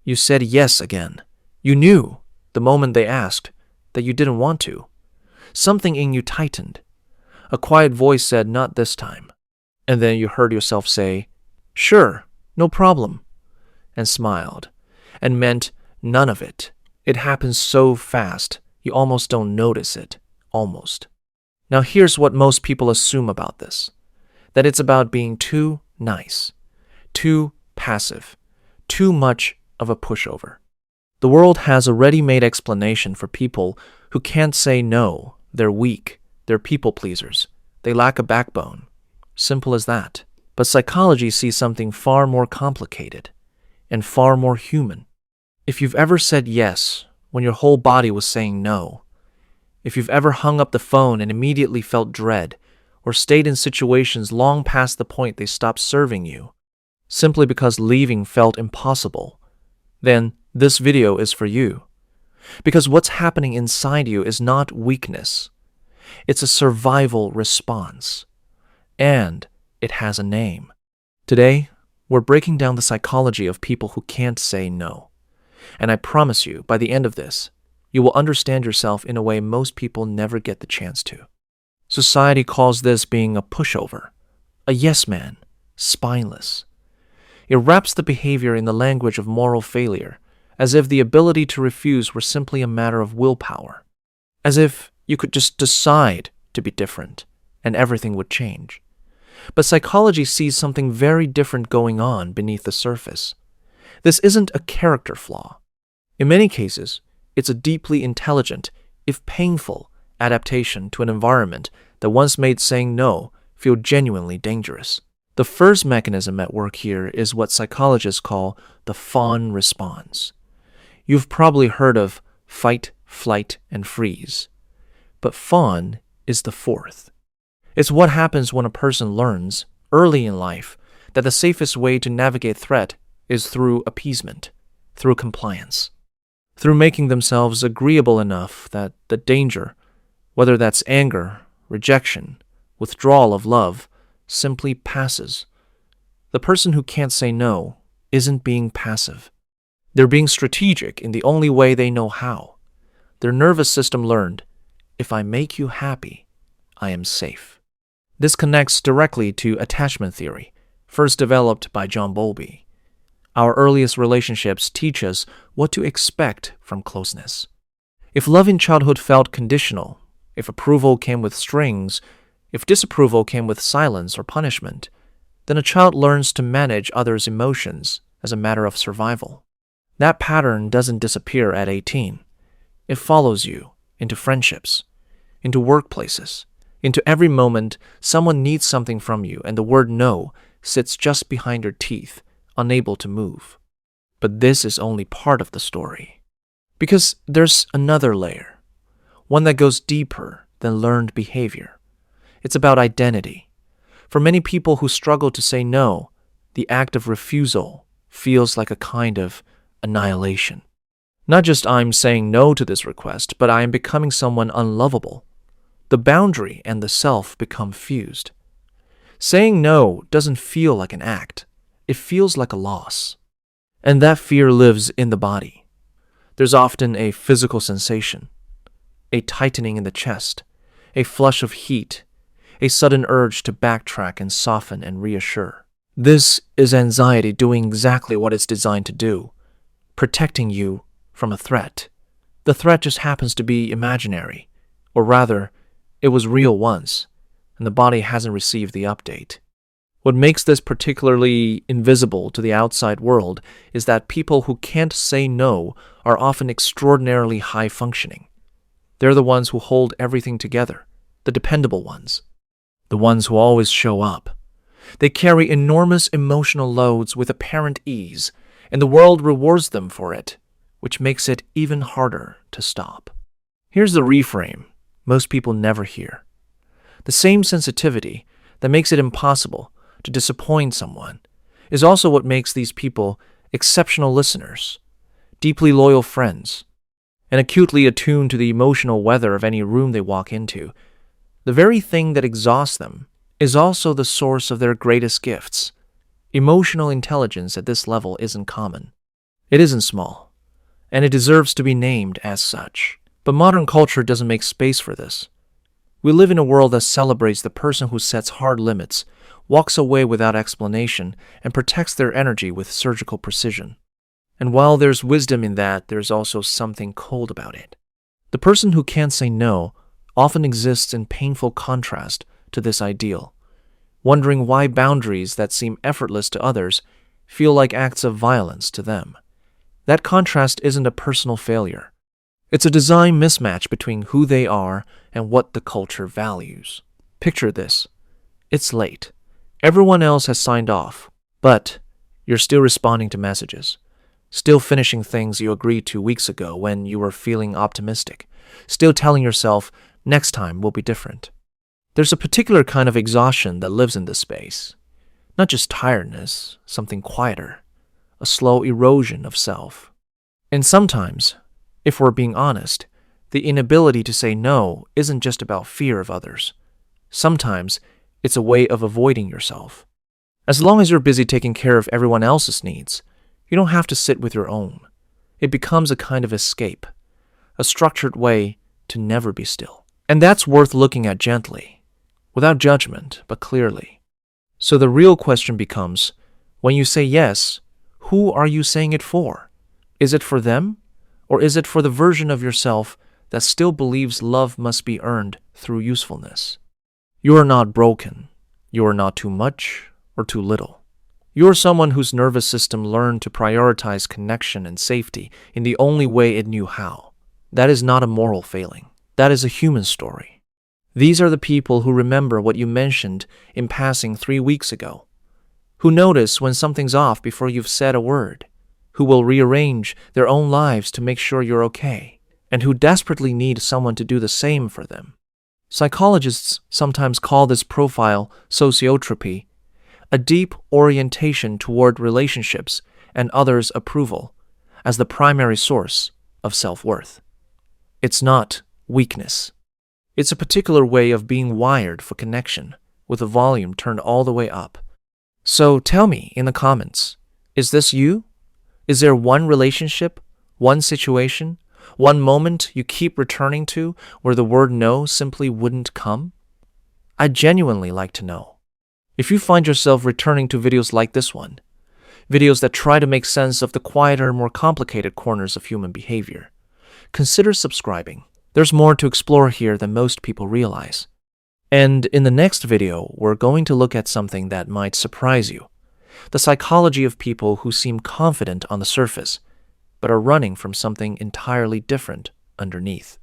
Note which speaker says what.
Speaker 1: You said yes again. You knew, the moment they asked, that you didn't want to. Something in you tightened. A quiet voice said, "Not this time." And then you heard yourself say, "Sure, no problem," and smiled, and meant none of it. It happens so fast, you almost don't notice it. Almost. Now here's what most people assume about this. That it's about being too nice, too passive, too much of a pushover. The world has a ready-made explanation for people who can't say no. They're weak, they're people pleasers, they lack a backbone. Simple as that. But psychology sees something far more complicated and far more human. If you've ever said yes when your whole body was saying no, if you've ever hung up the phone and immediately felt dread, or stayed in situations long past the point they stopped serving you, simply because leaving felt impossible, then this video is for you. Because what's happening inside you is not weakness. It's a survival response. And it has a name. Today, we're breaking down the psychology of people who can't say no. And I promise you, by the end of this, you will understand yourself in a way most people never get the chance to. Society calls this being a pushover, a yes man, spineless. It wraps the behavior in the language of moral failure, as if the ability to refuse were simply a matter of willpower, as if you could just decide to be different and everything would change. But psychology sees something very different going on beneath the surface. This isn't a character flaw. In many cases, it's a deeply intelligent, if painful, adaptation to an environment that once made saying no feel genuinely dangerous. The first mechanism at work here is what psychologists call the fawn response. You've probably heard of fight, flight, and freeze. But fawn is the fourth. It's what happens when a person learns, early in life, that the safest way to navigate threat is through appeasement, through compliance, through making themselves agreeable enough that the danger, whether that's anger, rejection, withdrawal of love, simply passes. The person who can't say no isn't being passive. They're being strategic in the only way they know how. Their nervous system learned, if I make you happy, I am safe. This connects directly to attachment theory, first developed by John Bowlby. Our earliest relationships teach us what to expect from closeness. If love in childhood felt conditional, if approval came with strings, if disapproval came with silence or punishment, then a child learns to manage others' emotions as a matter of survival. That pattern doesn't disappear at 18. It follows you into friendships, into workplaces, into every moment someone needs something from you and the word no sits just behind your teeth, unable to move. But this is only part of the story. Because there's another layer, one that goes deeper than learned behavior. It's about identity. For many people who struggle to say no, the act of refusal feels like a kind of annihilation. Not just I'm saying no to this request, but I am becoming someone unlovable. The boundary and the self become fused. Saying no doesn't feel like an act. It feels like a loss. And that fear lives in the body. There's often a physical sensation, a tightening in the chest, a flush of heat, a sudden urge to backtrack and soften and reassure. This is anxiety doing exactly what it's designed to do, protecting you from a threat. The threat just happens to be imaginary, or rather, it was real once, and the body hasn't received the update. What makes this particularly invisible to the outside world is that people who can't say no are often extraordinarily high-functioning. They're the ones who hold everything together, the dependable ones, the ones who always show up. They carry enormous emotional loads with apparent ease, and the world rewards them for it, which makes it even harder to stop. Here's the reframe most people never hear. The same sensitivity that makes it impossible to disappoint someone is also what makes these people exceptional listeners, deeply loyal friends, and acutely attuned to the emotional weather of any room they walk into. The very thing that exhausts them is also the source of their greatest gifts. Emotional intelligence at this level isn't common. It isn't small, and it deserves to be named as such. But modern culture doesn't make space for this. We live in a world that celebrates the person who sets hard limits, walks away without explanation, and protects their energy with surgical precision. And while there's wisdom in that, there's also something cold about it. The person who can't say no often exists in painful contrast to this ideal, wondering why boundaries that seem effortless to others feel like acts of violence to them. That contrast isn't a personal failure. It's a design mismatch between who they are and what the culture values. Picture this. It's late. Everyone else has signed off, but you're still responding to messages, still finishing things you agreed to weeks ago when you were feeling optimistic, still telling yourself, next time will be different. There's a particular kind of exhaustion that lives in this space. Not just tiredness, something quieter, a slow erosion of self. And sometimes, if we're being honest, the inability to say no isn't just about fear of others. Sometimes it's a way of avoiding yourself. As long as you're busy taking care of everyone else's needs, you don't have to sit with your own. It becomes a kind of escape, a structured way to never be still. And that's worth looking at gently, without judgment, but clearly. So the real question becomes, when you say yes, who are you saying it for? Is it for them? Or is it for the version of yourself that still believes love must be earned through usefulness? You are not broken. You are not too much or too little. You are someone whose nervous system learned to prioritize connection and safety in the only way it knew how. That is not a moral failing. That is a human story. These are the people who remember what you mentioned in passing 3 weeks ago, who notice when something's off before you've said a word, who will rearrange their own lives to make sure you're okay, and who desperately need someone to do the same for them. Psychologists sometimes call this profile sociotropy, a deep orientation toward relationships and others' approval as the primary source of self-worth. It's not weakness. It's a particular way of being wired for connection, with the volume turned all the way up. So tell me in the comments, is this you? Is there one relationship, one situation, one moment you keep returning to where the word no simply wouldn't come? I'd genuinely like to know. If you find yourself returning to videos like this one, videos that try to make sense of the quieter, more complicated corners of human behavior, consider subscribing. There's more to explore here than most people realize. And in the next video, we're going to look at something that might surprise you. The psychology of people who seem confident on the surface, but are running from something entirely different underneath.